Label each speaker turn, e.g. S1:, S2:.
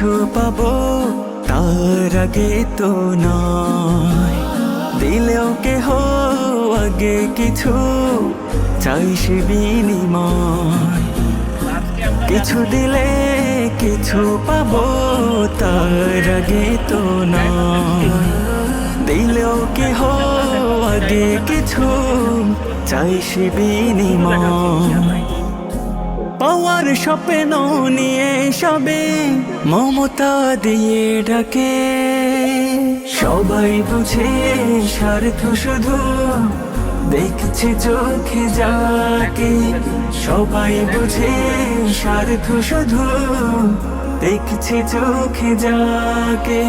S1: কিছু পাবো তার আগে তো নয়, দিলেও কেহ আগে কিছু চাই সে বিনিময়। কিছু দিলে কিছু পাবো তার আগে তো নয়, দিলেও কেহ আগে কিছু চাই সে বিনিময়। পাওয়ার স্বপ্ন নিয়ে সবে মমতা দিয়ে ডাকে, সবাই বুঝে স্বার্থ শুধু দেখছে চোখে যাকে। সবাই বুঝে স্বার্থ শুধু দেখছে চোখে যাকে।